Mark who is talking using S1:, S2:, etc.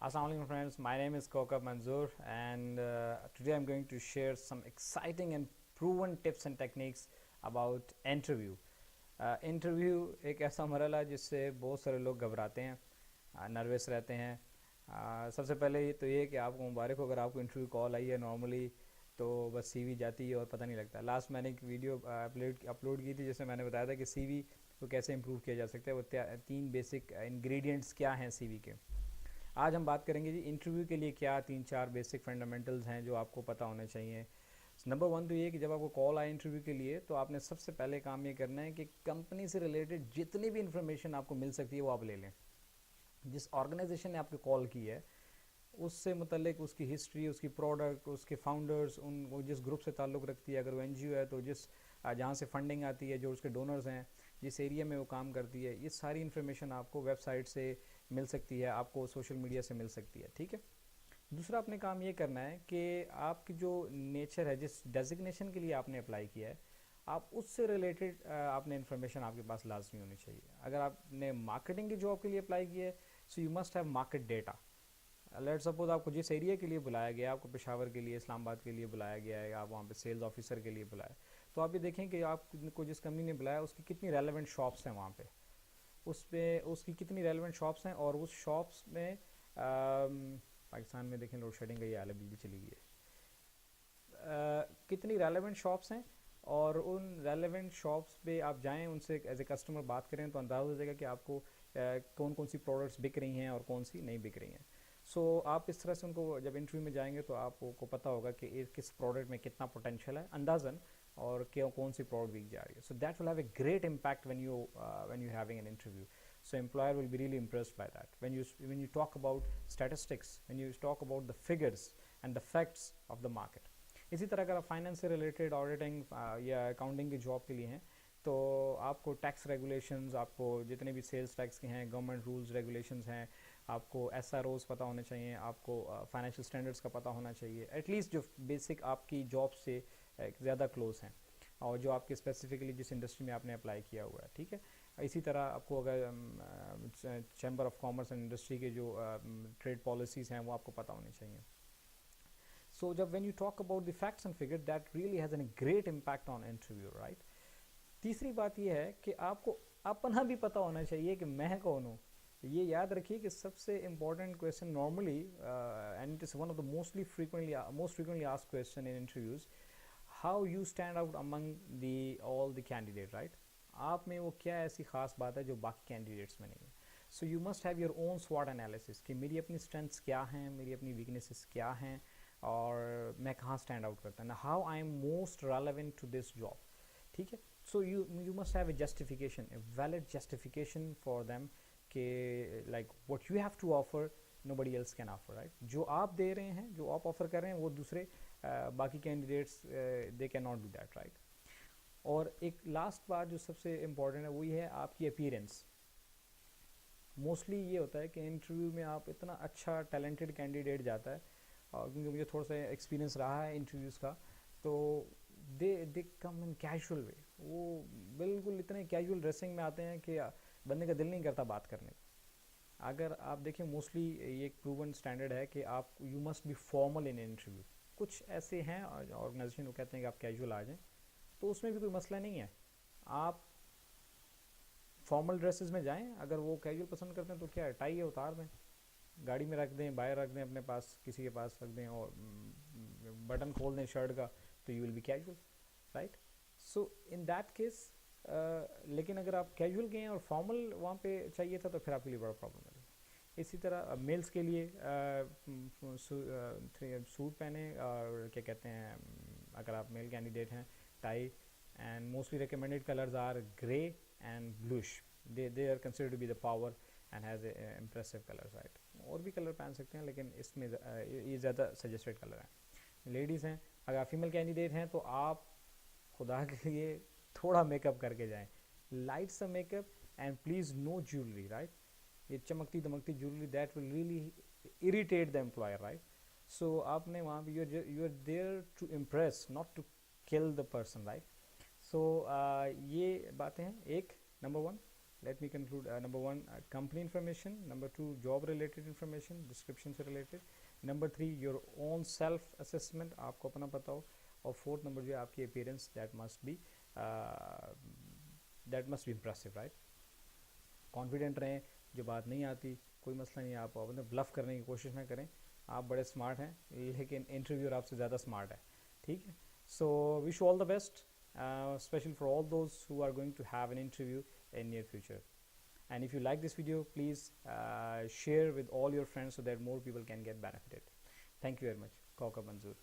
S1: Assalamu alaikum friends, my name is Kokab Manzoor and today I'm going to share some exciting and proven tips and techniques about interview. Interview एक ऐसा मरहला है जिससे बहुत सारे लोग घबराते हैं, नर्वस रहते हैं. सबसे पहले तो ये कि आपको मुबारक हो अगर आपको इंटरव्यू कॉल आई है. नॉर्मली तो बस सीवी जाती है और पता नहीं लगता. लास्ट मैंने एक वीडियो अपलोड की थी जिसमें मैंने बताया था कि सीवी को कैसे इम्प्रूव किया जा सकता है. वो 3 बेसिक इंग्रेडिएंट्स क्या हैं सीवी के. आज हम बात करेंगे जी इंटरव्यू के लिए क्या 3-4 बेसिक फंडामेंटल्स हैं जो आपको पता होने चाहिए. नंबर 1 तो ये कि जब आपको कॉल आए इंटरव्यू के लिए तो आपने सबसे पहले काम ये करना है कि कंपनी से रिलेटेड जितनी भी इंफॉर्मेशन आपको मिल सकती है वो आप ले लें. जिस ऑर्गेनाइजेशन ने आपको कॉल की है उससे मुतल्लिक उसकी हिस्ट्री, उसकी प्रोडक्ट, उसके फाउंडर्स, वो जिस ग्रुप से ताल्लुक़ रखती है, अगर वो एनजीओ है तो जहाँ से फंडिंग आती है, जो उसके डोनर्स हैं, जिस एरिया में वो काम करती है, ये सारी इन्फॉर्मेशन आपको वेबसाइट से मिल सकती है, आपको सोशल मीडिया से मिल सकती है. ठीक है. दूसरा आपने काम ये करना है कि आपकी जो नेचर है, जिस डेजिग्नेशन के लिए आपने अप्लाई किया है, आप उससे रिलेटेड आपने इन्फॉर्मेशन आपके पास लाजमी होनी चाहिए. अगर आपने मार्केटिंग की जॉब के लिए अप्लाई किया है so you must have market data. Let suppose आपको जिस एरिया के लिए बुलाया गया, आपको पेशावर के लिए, इस्लामाबाद के लिए बुलाया गया है, आप वहाँ पे सेल्स ऑफिसर के लिए बुलाया, तो आप ये देखें कि आपको जिस कंपनी ने बुलाया उसकी कितनी रेलेवेंट शॉप्स हैं वहाँ पे, उसकी कितनी रेलेवेंट शॉप्स हैं, और उस शॉप्स में पाकिस्तान में देखें लोड शेडिंग का ये हाल है, बिजली चली गई है. कितनी रेलेवेंट शॉप्स हैं और उन रेलेवेंट शॉप्स पे आप जाएं, उनसे एज ए कस्टमर बात करें तो अंदाज़ा हो जाएगा कि आपको कौन कौन सी प्रोडक्ट्स बिक रही हैं और कौन सी नहीं बिक रही हैं. सो आप इस तरह से उनको जब इंटरव्यू में जाएंगे तो आपको पता होगा कि किस प्रोडक्ट में कितना पोटेंशियल है अंदाज़न, और कौन सी प्रोडक्ट बिक जा रही है. So that will have a great impact when you having an interview. So employer will be really impressed by that. When you talk about statistics, when you talk about the figures and the facts of the market. इसी तरह अगर आप finance से related auditing या accounting की job के लिए हैं तो आपको टैक्स रेगुलेशंस, आपको जितने भी सेल्स टैक्स के हैं, गवर्नमेंट रूल्स रेगुलेशंस हैं, आपको एसआरओज पता होने चाहिए, आपको फाइनेंशियल स्टैंडर्ड्स का पता होना चाहिए, एटलीस्ट जो बेसिक आपकी जॉब से ज़्यादा क्लोज हैं और जो आपके स्पेसिफिकली जिस इंडस्ट्री में आपने अप्लाई किया हुआ है. ठीक है. इसी तरह आपको अगर chamber of commerce and industry के जो ट्रेड पॉलिसीज़ हैं वो आपको पता होनी चाहिए. सो जब when you talk about the facts and figure that really has an great impact on interview, right. तीसरी बात ये है कि आपको अपना भी पता होना चाहिए कि मैं कौन हूँ. ये याद रखिए कि सबसे important question normally, and it is one of the most frequently asked question in interviews, how you stand out among the all the candidate, right. आप में वो क्या ऐसी ख़ास बात है जो बाकी कैंडिडेट्स में नहीं है. So you must have your own स्वॉट एनालिसिस कि मेरी अपनी स्ट्रेंथ्स क्या हैं, मेरी अपनी वीकनेसेस क्या हैं, और मैं कहाँ स्टैंड आउट करता हूँ, how I am most relevant to this job. ठीक है. So you must have a justification, a valid justification for them कि like what you have to offer nobody else can offer, right. जो आप दे रहे हैं, जो आप ऑफर कर रहे हैं, वो दूसरे बाकी candidates they can not do that, right. और एक लास्ट बात जो सबसे इम्पॉर्टेंट है वो ये है आपकी अपीयरेंस. मोस्टली ये होता है कि इंटरव्यू में आप इतना अच्छा टैलेंटेड कैंडिडेट जाता है, और क्योंकि मुझे थोड़ा सा एक्सपीरियंस रहा है इंटरव्यूज़ का, तो दे कम इन कैजुअल वे. वो बिल्कुल इतने कैजुअल ड्रेसिंग में आते हैं कि बंदे का दिल नहीं करता बात करने का. अगर आप देखें मोस्टली ये एक प्रूवन स्टैंडर्ड है कि आप you must be formal in interview. कुछ ऐसे हैं ऑर्गेनाइजेशन वो कहते हैं कि आप कैजुअल आ जाएँ, तो उसमें भी कोई मसला नहीं है, आप फॉर्मल ड्रेसेस में जाएं. अगर वो कैजुअल पसंद करते हैं तो क्या है, टाई है उतार दें, गाड़ी में रख दें, बाहर रख दें, अपने पास किसी के पास रख दें, और बटन खोल दें शर्ट का, तो you will be casual, right. So in that case, लेकिन अगर आप कैजुअल गए हैं और फॉर्मल वहाँ पे चाहिए था तो फिर आपके लिए बड़ा प्रॉब्लम है. इसी तरह मेल्स के लिए सूट पहने, और क्या कहते हैं, अगर आप मेल कैंडिडेट हैं, tie, and mostly recommended colors are gray and bluish. They are considered to be the power and has a impressive colors, right. और भी कलर पहन सकते हैं लेकिन इसमें ये ज़्यादा सजेस्टेड कलर हैं. लेडीज़ हैं, अगर आप फीमेल कैंडिडेट हैं तो आप खुदा के लिए थोड़ा मेकअप करके जाएं, लाइट सा makeup, and please no jewellery, right. ये चमकती दमकती jewellery that will really irritate the employer, right. So आपने वहाँ भी you are there to impress, not to kill the person, right. So ये बातें हैं. एक number 1 let me conclude. Number one, company information. Number two, job related information, description سے related. Number three, your own self assessment, آپ کو اپنا پتا ہو. اور fourth number جو ہے آپ کی appearance, that must be impressive, right? Confident رہیں. جو بات نہیں آتی کوئی مسئلہ نہیں, آپ بلف کرنے کی کوشش نہ کریں. آپ بڑے اسمارٹ ہیں لیکن انٹرویور آپ سے زیادہ اسمارٹ ہے. ٹھیک ہے. So wish you all the best, special for all those who are going to have an interview in near future. And if you like this video, please share with all your friends so that more people can get benefited. Thank you very much. Kaukab Manzoor.